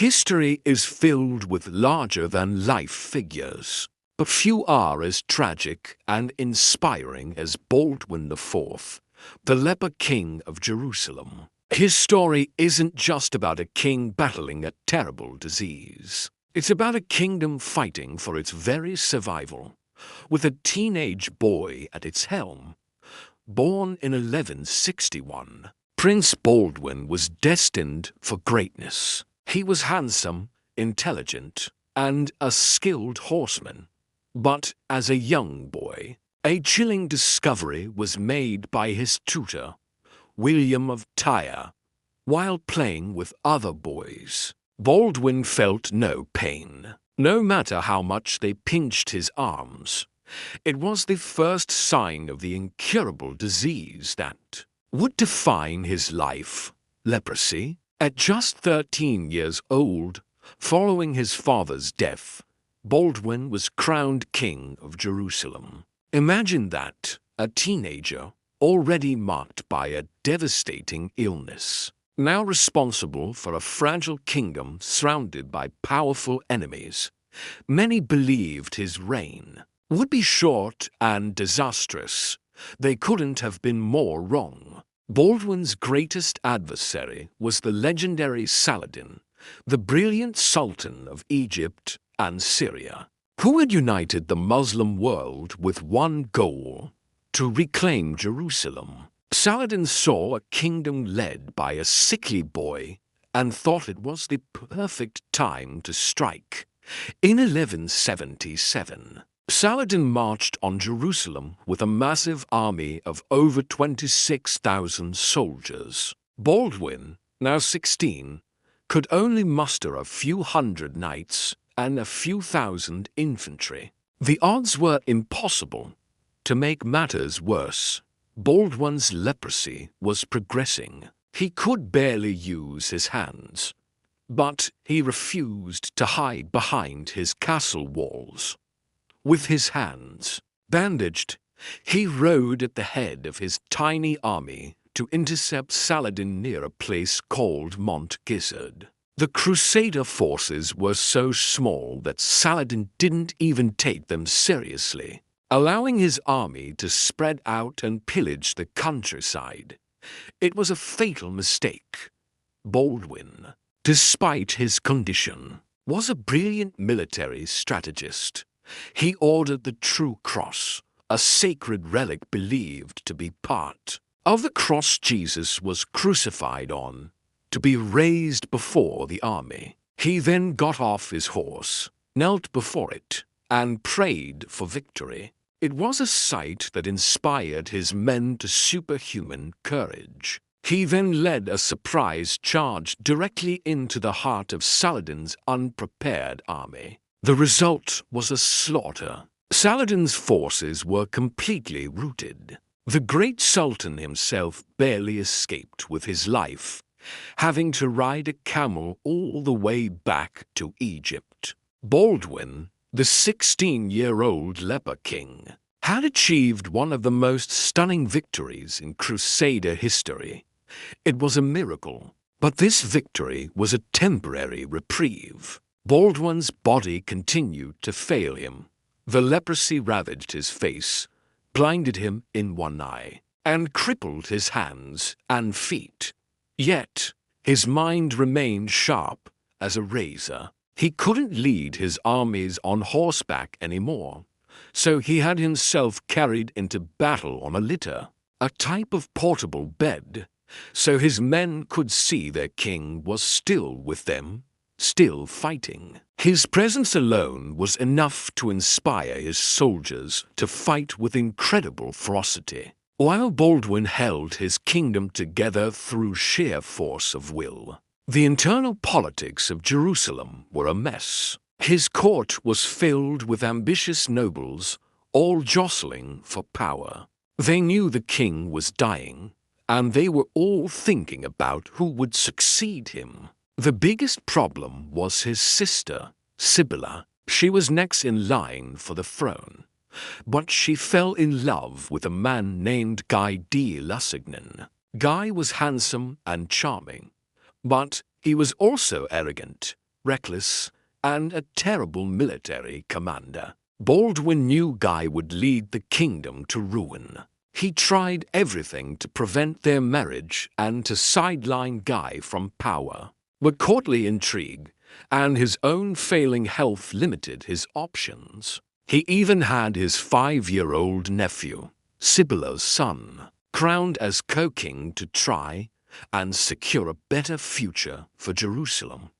History is filled with larger-than-life figures, but few are as tragic and inspiring as Baldwin IV, the Leper King of Jerusalem. His story isn't just about a king battling a terrible disease. It's about a kingdom fighting for its very survival, with a teenage boy at its helm. Born in 1161, Prince Baldwin was destined for greatness. He was handsome, intelligent, and a skilled horseman. But as a young boy, a chilling discovery was made by his tutor, William of Tyre. While playing with other boys, Baldwin felt no pain, no matter how much they pinched his arms. It was the first sign of the incurable disease that would define his life, leprosy. At just 13 years old, following his father's death, Baldwin was crowned King of Jerusalem. Imagine that, a teenager, already marked by a devastating illness, now responsible for a fragile kingdom surrounded by powerful enemies. Many believed his reign would be short and disastrous. They couldn't have been more wrong. Baldwin's greatest adversary was the legendary Saladin, the brilliant Sultan of Egypt and Syria, who had united the Muslim world with one goal: to reclaim Jerusalem. Saladin saw a kingdom led by a sickly boy and thought it was the perfect time to strike. In 1177, Saladin marched on Jerusalem with a massive army of over 26,000 soldiers. Baldwin, now 16, could only muster a few hundred knights and a few thousand infantry. The odds were impossible. To make matters worse, Baldwin's leprosy was progressing. He could barely use his hands, but he refused to hide behind his castle walls. With his hands bandaged, he rode at the head of his tiny army to intercept Saladin near a place called Mount Gizzard. The Crusader forces were so small that Saladin didn't even take them seriously, allowing his army to spread out and pillage the countryside. It was a fatal mistake. Baldwin, despite his condition, was a brilliant military strategist. He ordered the true cross, a sacred relic believed to be part of the cross Jesus was crucified on, to be raised before the army. He then got off his horse, knelt before it, and prayed for victory. It was a sight that inspired his men to superhuman courage. He then led a surprise charge directly into the heart of Saladin's unprepared army. The result was a slaughter. Saladin's forces were completely routed. The great Sultan himself barely escaped with his life, having to ride a camel all the way back to Egypt. Baldwin, the 16-year-old Leper King, had achieved one of the most stunning victories in Crusader history. It was a miracle, but this victory was a temporary reprieve. Baldwin's body continued to fail him. The leprosy ravaged his face, blinded him in one eye, and crippled his hands and feet. Yet, his mind remained sharp as a razor. He couldn't lead his armies on horseback anymore, so he had himself carried into battle on a litter, a type of portable bed, so his men could see their king was still with them, still fighting. His presence alone was enough to inspire his soldiers to fight with incredible ferocity. While Baldwin held his kingdom together through sheer force of will, the internal politics of Jerusalem were a mess. His court was filled with ambitious nobles, all jostling for power. They knew the king was dying, and they were all thinking about who would succeed him. The biggest problem was his sister, Sibylla. She was next in line for the throne, but she fell in love with a man named Guy de Lusignan. Guy was handsome and charming, but he was also arrogant, reckless, and a terrible military commander. Baldwin knew Guy would lead the kingdom to ruin. He tried everything to prevent their marriage and to sideline Guy from power. But courtly intrigue and his own failing health limited his options. He even had his 5-year-old nephew, Sibylla's son, crowned as co-king to try and secure a better future for Jerusalem.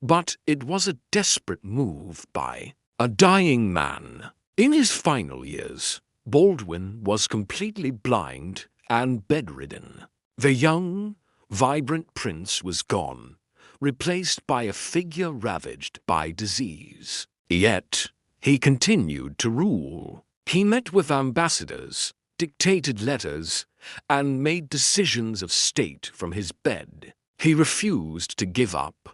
But it was a desperate move by a dying man. In his final years, Baldwin was completely blind and bedridden. The young, vibrant prince was gone, replaced by a figure ravaged by disease. Yet, he continued to rule. He met with ambassadors, dictated letters, and made decisions of state from his bed. He refused to give up,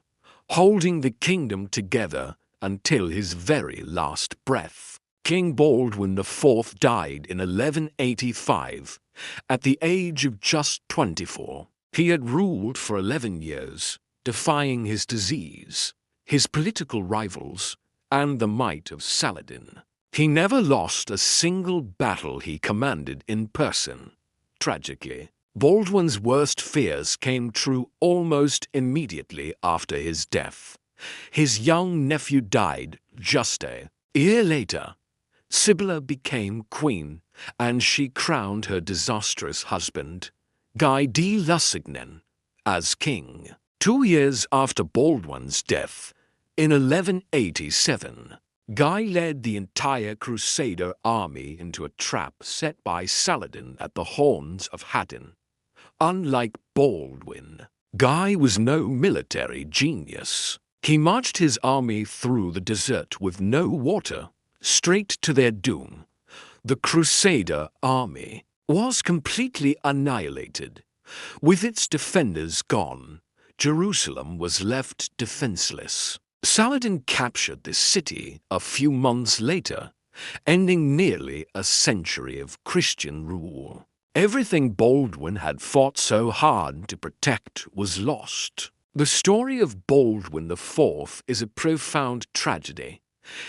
holding the kingdom together until his very last breath. King Baldwin IV died in 1185, at the age of just 24. He had ruled for 11 years, defying his disease, his political rivals, and the might of Saladin. He never lost a single battle he commanded in person. Tragically, Baldwin's worst fears came true almost immediately after his death. His young nephew died just a year later. Sibylla became queen, and she crowned her disastrous husband, Guy de Lusignan, as king. 2 years after Baldwin's death, in 1187, Guy led the entire Crusader army into a trap set by Saladin at the Horns of Hattin. Unlike Baldwin, Guy was no military genius. He marched his army through the desert with no water, straight to their doom. The Crusader army was completely annihilated. With its defenders gone, Jerusalem was left defenseless. Saladin captured this city a few months later, ending nearly a century of Christian rule. Everything Baldwin had fought so hard to protect was lost. The story of Baldwin IV is a profound tragedy.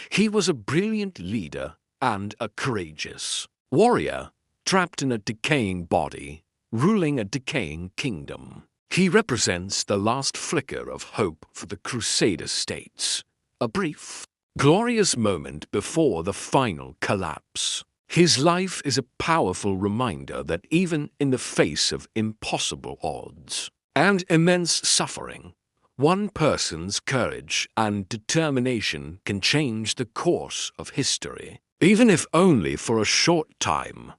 He was a brilliant leader and a courageous warrior, trapped in a decaying body, ruling a decaying kingdom. He represents the last flicker of hope for the Crusader states, a brief, glorious moment before the final collapse. His life is a powerful reminder that even in the face of impossible odds and immense suffering, one person's courage and determination can change the course of history, even if only for a short time.